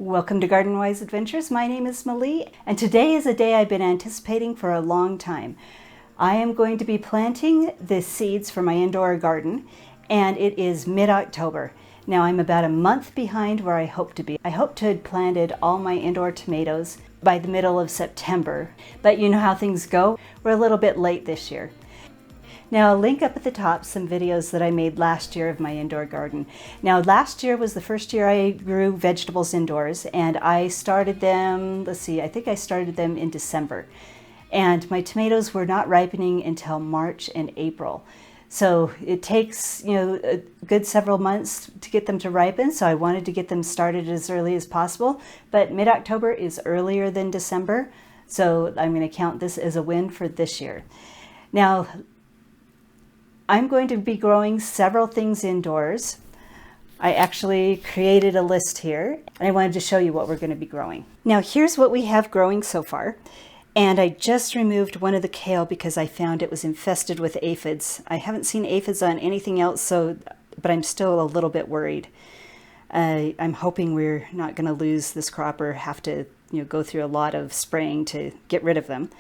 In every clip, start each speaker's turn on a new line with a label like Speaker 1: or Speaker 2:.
Speaker 1: Welcome to Garden Wise Adventures. My name is Malie, and today is a day I've been anticipating for a long time. I am going to be planting the seeds for my indoor garden, and it is mid-October. Now I'm about a month behind where I hope to be. I hope to have planted all my indoor tomatoes by the middle of September, but you know how things go. We're a little bit late this year. Now I'll link up at the top some videos that I made last year of my indoor garden. Now last year was the first year I grew vegetables indoors, and I started them, I think I started them in December. And my tomatoes were not ripening until March and April. So it takes, a good several months to get them to ripen, so I wanted to get them started as early as possible. But mid-October is earlier than December, so I'm going to count this as a win for this year. Now, I'm going to be growing several things indoors. I actually created a list here, and I wanted to show you what we're going to be growing. Now here's what we have growing so far, and I just removed one of the kale because I found it was infested with aphids. I haven't seen aphids on anything else, but I'm still a little bit worried. I'm hoping we're not going to lose this crop or have to go through a lot of spraying to get rid of them.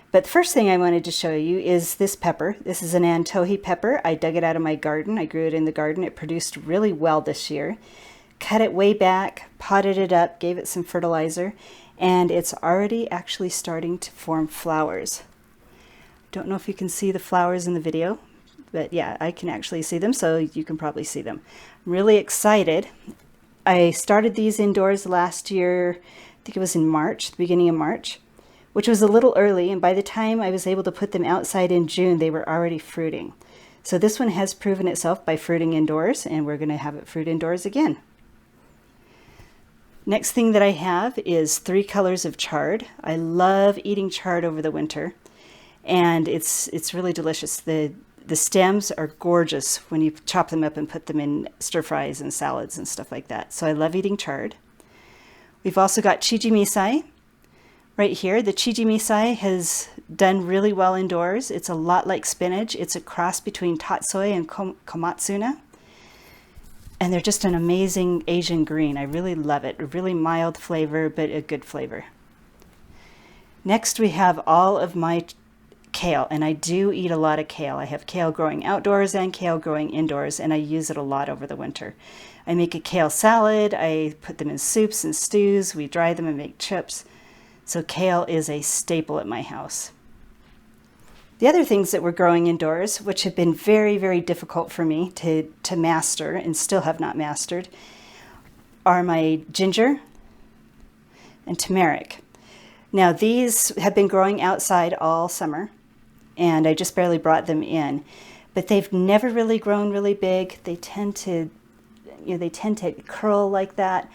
Speaker 1: But the first thing I wanted to show you is this pepper. This is an Antohi pepper. I dug it out of my garden. I grew it in the garden. It produced really well this year. Cut it way back, potted it up, gave it some fertilizer, and it's already actually starting to form flowers. Don't know if you can see the flowers in the video, but yeah, I can actually see them, so you can probably see them. I'm really excited. I started these indoors last year, I think it was in March, the beginning of March, which was a little early, and by the time I was able to put them outside in June, they were already fruiting. So this one has proven itself by fruiting indoors, and we're going to have it fruit indoors again. Next thing that I have is 3 colors of chard. I love eating chard over the winter, and it's really delicious. The stems are gorgeous when you chop them up and put them in stir fries and salads and stuff like that. So I love eating chard. We've also got Chijimisai. Right here, the Chijimisai has done really well indoors. It's a lot like spinach. It's a cross between tatsoi and komatsuna. And they're just an amazing Asian green. I really love it. A really mild flavor, but a good flavor. Next, we have all of my kale, and I do eat a lot of kale. I have kale growing outdoors and kale growing indoors, and I use it a lot over the winter. I make a kale salad. I put them in soups and stews. We dry them and make chips. So kale is a staple at my house. The other things that we're growing indoors, which have been very, very difficult for me to master and still have not mastered, are my ginger and turmeric. Now these have been growing outside all summer, and I just barely brought them in, but they've never really grown really big. They tend to curl like that.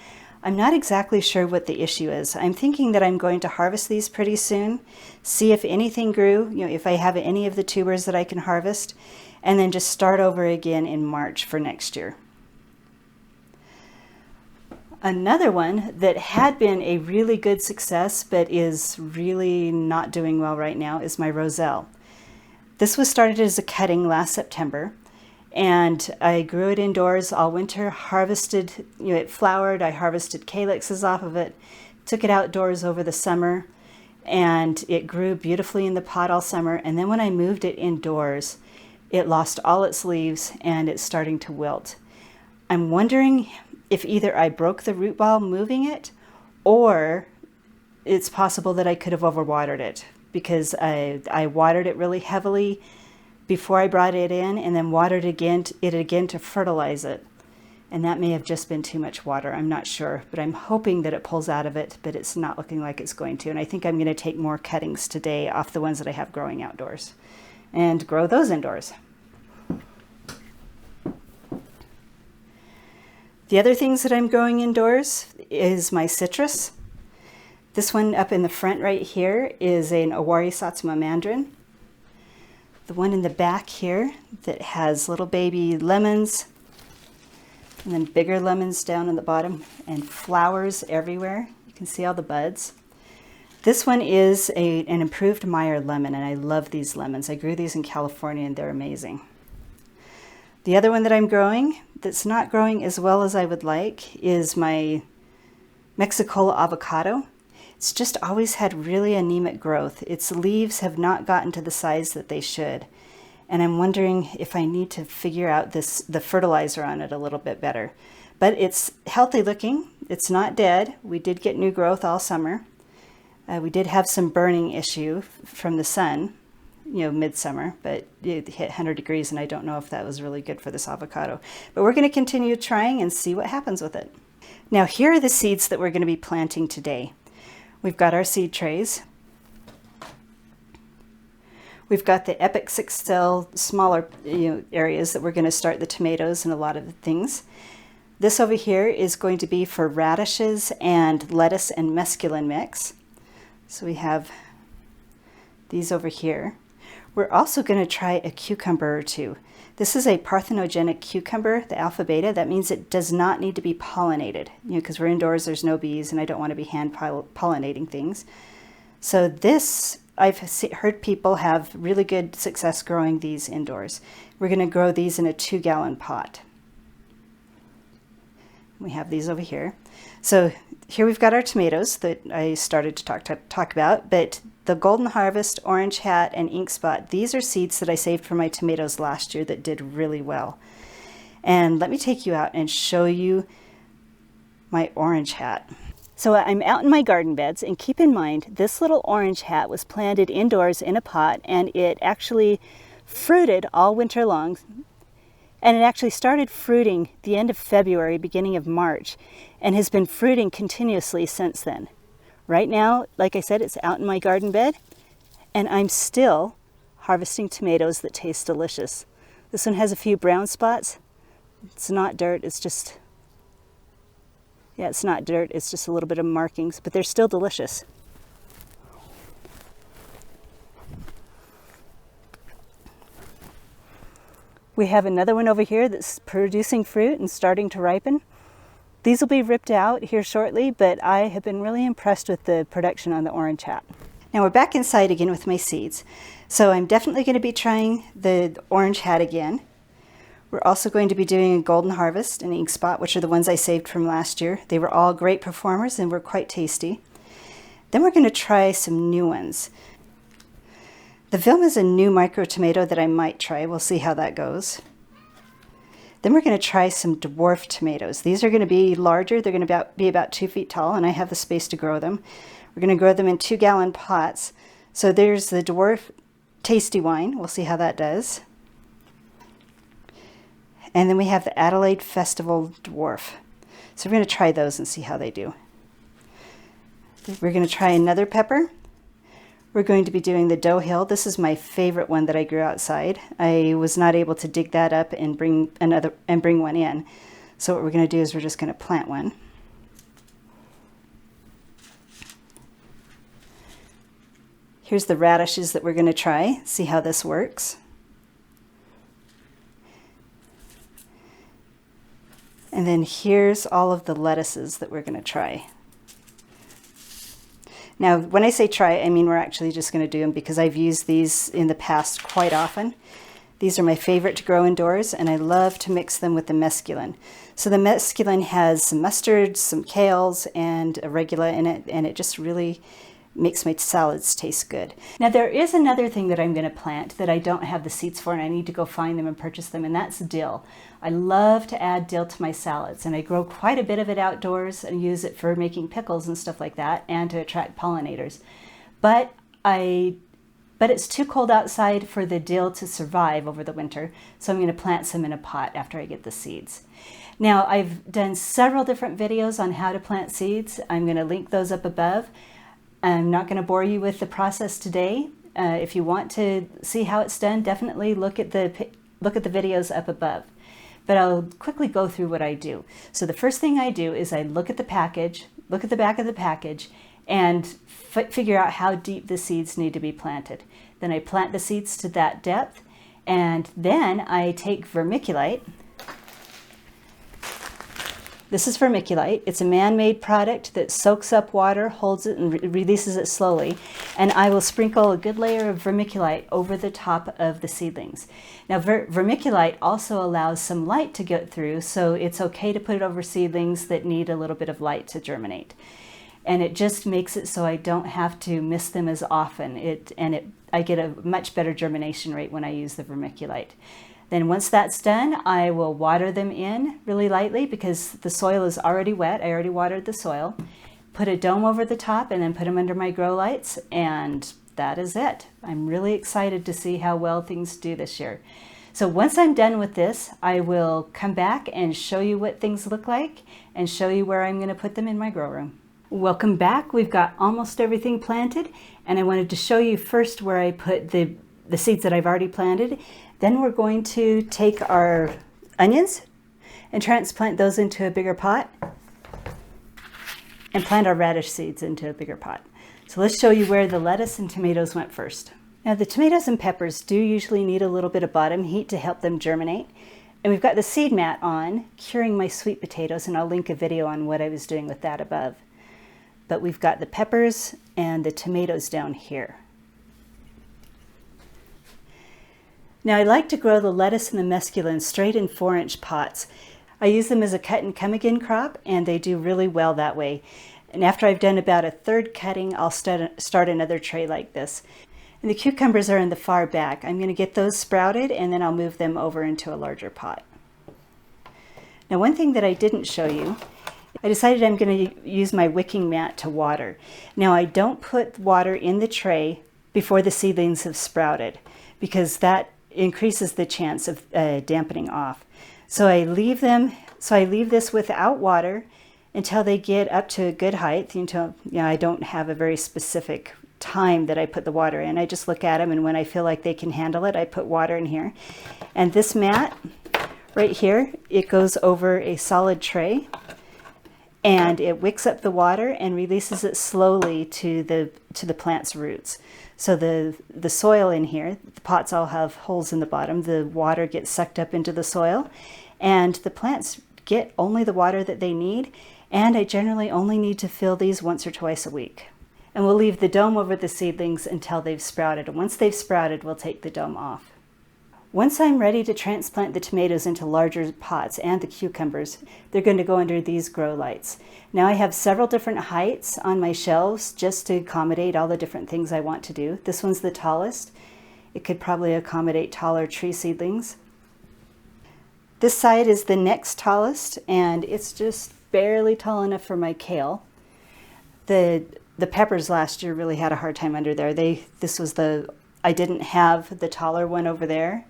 Speaker 1: I'm not exactly sure what the issue is. I'm thinking that I'm going to harvest these pretty soon, see if anything grew, if I have any of the tubers that I can harvest, and then just start over again in March for next year. Another one that had been a really good success but is really not doing well right now is my roselle. This was started as a cutting last September, and I grew it indoors all winter, harvested, it flowered, I harvested calyxes off of it, took it outdoors over the summer, and it grew beautifully in the pot all summer. And then when I moved it indoors, it lost all its leaves and it's starting to wilt. I'm wondering if either I broke the root ball moving it, or it's possible that I could have overwatered it, because I watered it really heavily before I brought it in, and then watered it again to fertilize it. And that may have just been too much water. I'm not sure, but I'm hoping that it pulls out of it, but it's not looking like it's going to. And I think I'm going to take more cuttings today off the ones that I have growing outdoors and grow those indoors. The other things that I'm growing indoors is my citrus. This one up in the front right here is an Owari Satsuma mandarin. The one in the back here that has little baby lemons, and then bigger lemons down on the bottom, and flowers everywhere. You can see all the buds. This one is an improved Meyer lemon, and I love these lemons. I grew these in California, and they're amazing. The other one that I'm growing that's not growing as well as I would like is my Mexicola avocado. It's just always had really anemic growth. Its leaves have not gotten to the size that they should. And I'm wondering if I need to figure out the fertilizer on it a little bit better. But it's healthy looking. It's not dead. We did get new growth all summer. We did have some burning issue from the sun, midsummer, but it hit 100 degrees and I don't know if that was really good for this avocado. But we're going to continue trying and see what happens with it. Now here are the seeds that we're going to be planting today. We've got our seed trays. We've got the Epic 6 cell smaller areas that we're going to start the tomatoes and a lot of the things. This over here is going to be for radishes and lettuce and mesclun mix. So we have these over here. We're also going to try a cucumber or two. This is a parthenogenic cucumber, the alpha beta. That means it does not need to be pollinated, because we're indoors, there's no bees, and I don't want to be hand pollinating things. So this, I've heard people have really good success growing these indoors. We're going to grow these in a 2-gallon pot. We have these over here. So here we've got our tomatoes that I started to talk about, but the Golden Harvest, Orange Hat, and Ink Spot, these are seeds that I saved for my tomatoes last year that did really well. And let me take you out and show you my Orange Hat. So I'm out in my garden beds, and keep in mind, this little Orange Hat was planted indoors in a pot, and it actually fruited all winter long. And it actually started fruiting the end of February, beginning of March, and has been fruiting continuously since then. Right now, like I said, it's out in my garden bed, and I'm still harvesting tomatoes that taste delicious. This one has a few brown spots. It's not dirt, it's just, it's not dirt, it's just a little bit of markings, but they're still delicious. We have another one over here that's producing fruit and starting to ripen. These will be ripped out here shortly, but I have been really impressed with the production on the Orange Hat. Now we're back inside again with my seeds. So I'm definitely going to be trying the Orange Hat again. We're also going to be doing a Golden Harvest and Ink Spot, which are the ones I saved from last year. They were all great performers and were quite tasty. Then we're going to try some new ones. The Vilma is a new micro tomato that I might try. We'll see how that goes. Then we're going to try some dwarf tomatoes. These are going to be larger. They're going to be about 2 feet tall, and I have the space to grow them. We're going to grow them in 2-gallon pots. So there's the dwarf tasty wine. We'll see how that does. And then we have the Adelaide Festival dwarf. So we're going to try those and see how they do. We're going to try another pepper. We're going to be doing the Doe Hill. This is my favorite one that I grew outside. I was not able to dig that up and bring one in. So what we're going to do is we're just going to plant one. Here's the radishes that we're going to try. See how this works. And then here's all of the lettuces that we're going to try. Now, when I say try, I mean we're actually just going to do them because I've used these in the past quite often. These are my favorite to grow indoors, and I love to mix them with the mesclun. So the mesclun has some mustard, some kales, and arugula in it, and it just really makes my salads taste good. Now, there is another thing that I'm going to plant that I don't have the seeds for, and I need to go find them and purchase them, and that's dill. I love to add dill to my salads, and I grow quite a bit of it outdoors and use it for making pickles and stuff like that, and to attract pollinators. But it's too cold outside for the dill to survive over the winter, so I'm going to plant some in a pot after I get the seeds. Now, I've done several different videos on how to plant seeds. I'm going to link those up above. I'm not going to bore you with the process today. If you want to see how it's done, definitely look at the videos up above. But I'll quickly go through what I do. So the first thing I do is I look at the package, look at the back of the package, and figure out how deep the seeds need to be planted. Then I plant the seeds to that depth, and then I take vermiculite. This is vermiculite. It's a man-made product that soaks up water, holds it, and releases it slowly. And I will sprinkle a good layer of vermiculite over the top of the seedlings. Now, vermiculite also allows some light to get through, so it's okay to put it over seedlings that need a little bit of light to germinate. And it just makes it so I don't have to miss them as often. I get a much better germination rate when I use the vermiculite. Then once that's done, I will water them in really lightly because the soil is already wet. I already watered the soil. Put a dome over the top and then put them under my grow lights, and that is it. I'm really excited to see how well things do this year. So once I'm done with this, I will come back and show you what things look like and show you where I'm going to put them in my grow room. Welcome back. We've got almost everything planted, and I wanted to show you first where I put the seeds that I've already planted. Then we're going to take our onions and transplant those into a bigger pot and plant our radish seeds into a bigger pot. So let's show you where the lettuce and tomatoes went first. Now the tomatoes and peppers do usually need a little bit of bottom heat to help them germinate. And we've got the seed mat on, curing my sweet potatoes, and I'll link a video on what I was doing with that above. But we've got the peppers and the tomatoes down here. Now I like to grow the lettuce and the mesclun straight in 4-inch pots. I use them as a cut and come again crop, and they do really well that way. And after I've done about a third cutting, I'll start another tray like this. And the cucumbers are in the far back. I'm going to get those sprouted and then I'll move them over into a larger pot. Now one thing that I didn't show you, I decided I'm going to use my wicking mat to water. Now I don't put water in the tray before the seedlings have sprouted because that increases the chance of dampening off. So I leave this without water until they get up to a good height. I don't have a very specific time that I put the water in. I just look at them, and when I feel like they can handle it, I put water in here. And this mat right here, it goes over a solid tray, and it wicks up the water and releases it slowly to the plant's roots. So the soil in here, the pots all have holes in the bottom, the water gets sucked up into the soil, and the plants get only the water that they need, and I generally only need to fill these once or twice a week. And we'll leave the dome over the seedlings until they've sprouted, and once they've sprouted, we'll take the dome off. Once I'm ready to transplant the tomatoes into larger pots and the cucumbers, they're going to go under these grow lights. Now I have several different heights on my shelves just to accommodate all the different things I want to do. This one's the tallest. It could probably accommodate taller tree seedlings. This side is the next tallest, and it's just barely tall enough for my kale. The peppers last year really had a hard time under there. I didn't have the taller one over there.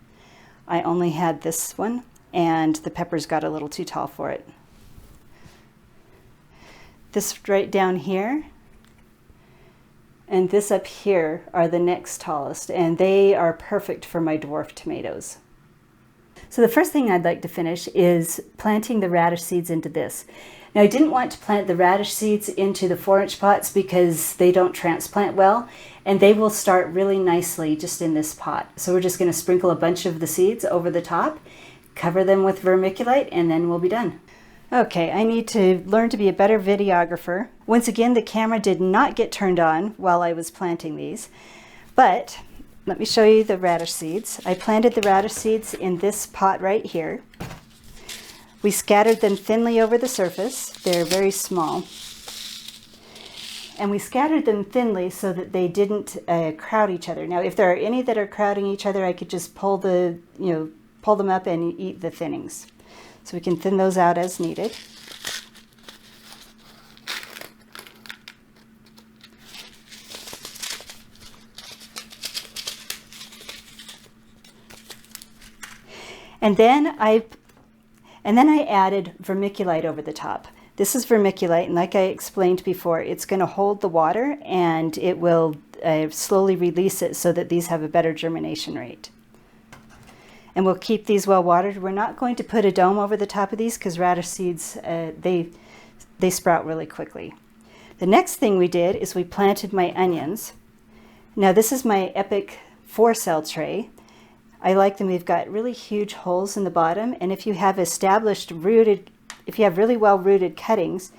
Speaker 1: I only had this one, and the peppers got a little too tall for it. This right down here and this up here are the next tallest, and they are perfect for my dwarf tomatoes. So the first thing I'd like to finish is planting the radish seeds into this. Now I didn't want to plant the radish seeds into the 4-inch pots because they don't transplant well, and they will start really nicely just in this pot. So we're just going to sprinkle a bunch of the seeds over the top, cover them with vermiculite, and then we'll be done. Okay, I need to learn to be a better videographer. Once again, the camera did not get turned on while I was planting these, but let me show you the radish seeds. I planted the radish seeds in this pot right here. We scattered them thinly over the surface. They're very small. And we scattered them thinly so that they didn't crowd each other. Now, if there are any that are crowding each other, I could just pull them up and eat the thinnings. So we can thin those out as needed. And then I added vermiculite over the top. This is vermiculite, and like I explained before, it's going to hold the water and it will slowly release it so that these have a better germination rate. And we'll keep these well watered. We're not going to put a dome over the top of these because radish seeds, they sprout really quickly. The next thing we did is we planted my onions. Now this is my Epic 4-cell tray. I like them. We've got really huge holes in the bottom, and if you have established rooted if you have really well-rooted cuttings,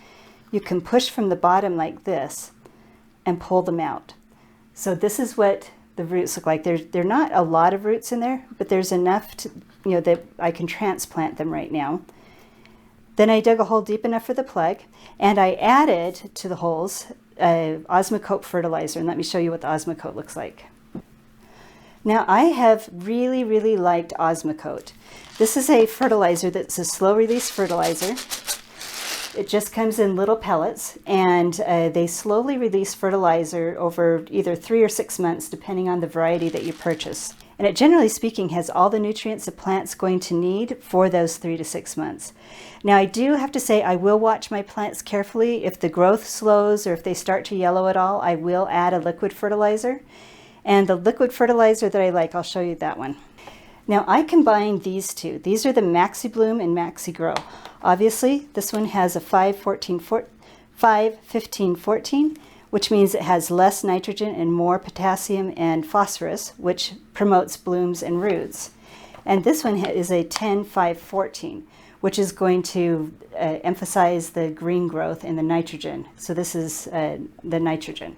Speaker 1: you can push from the bottom like this and pull them out. So this is what the roots look like. There are not a lot of roots in there, but there's enough to, that I can transplant them right now. Then I dug a hole deep enough for the plug, and I added to the holes Osmocote fertilizer, and let me show you what the Osmocote looks like. Now I have really, really liked Osmocote. This is a fertilizer that's a slow release fertilizer. It just comes in little pellets, and they slowly release fertilizer over either 3 or 6 months, depending on the variety that you purchase. And it, generally speaking, has all the nutrients a plant's going to need for those 3 to 6 months. Now, I do have to say I will watch my plants carefully. If the growth slows or if they start to yellow at all, I will add a liquid fertilizer. And the liquid fertilizer that I like, I'll show you that one. Now, I combined these two. These are the Maxi Bloom and Maxi Grow. Obviously, this one has a 5-15-14, which means it has less nitrogen and more potassium and phosphorus, which promotes blooms and roots. And this one is a 10-5-14, which is going to emphasize the green growth and the nitrogen. So this is the nitrogen.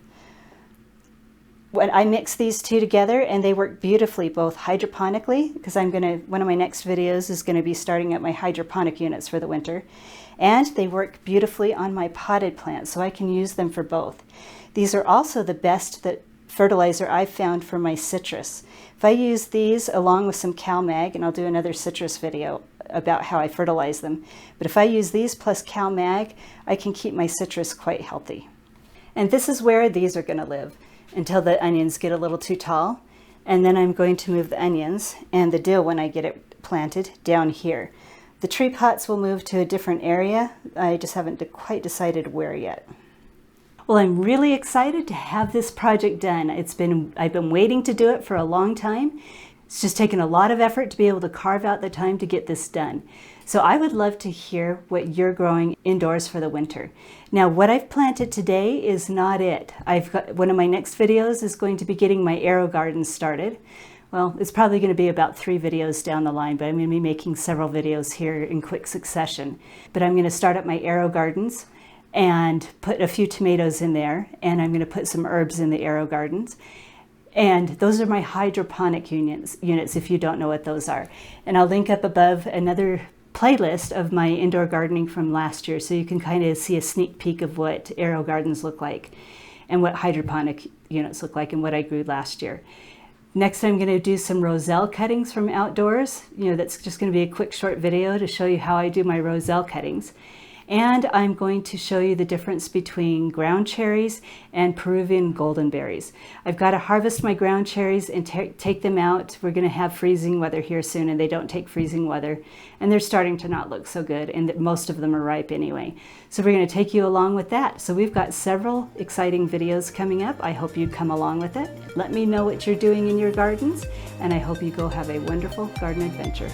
Speaker 1: When I mix these two together, and they work beautifully both hydroponically, because one of my next videos is going to be starting up my hydroponic units for the winter, and they work beautifully on my potted plants, so I can use them for both. These are also the best fertilizer I've found for my citrus. If I use these along with some CalMag, and I'll do another citrus video about how I fertilize them, but if I use these plus CalMag, I can keep my citrus quite healthy. And this is where these are going to live until the onions get a little too tall. And then I'm going to move the onions and the dill, when I get it planted, down here. The tree pots will move to a different area. I just haven't quite decided where yet. Well, I'm really excited to have this project done. I've been waiting to do it for a long time. It's just taken a lot of effort to be able to carve out the time to get this done. So I would love to hear what you're growing indoors for the winter. Now, what I've planted today is not it. One of my next videos is going to be getting my AeroGarden started. Well, it's probably going to be about 3 videos down the line, but I'm going to be making several videos here in quick succession. But I'm going to start up my AeroGardens and put a few tomatoes in there, and I'm going to put some herbs in the AeroGardens. And those are my hydroponic units, if you don't know what those are. And I'll link up above another playlist of my indoor gardening from last year, so you can kind of see a sneak peek of what AeroGardens look like and what hydroponic units look like and what I grew last year. Next, I'm going to do some roselle cuttings from outdoors. That's just going to be a quick short video to show you how I do my roselle cuttings. And I'm going to show you the difference between ground cherries and Peruvian golden berries. I've got to harvest my ground cherries and take them out. We're going to have freezing weather here soon, and they don't take freezing weather. And they're starting to not look so good, and most of them are ripe anyway. So we're going to take you along with that. So we've got several exciting videos coming up. I hope you come along with it. Let me know what you're doing in your gardens, and I hope you go have a wonderful garden adventure.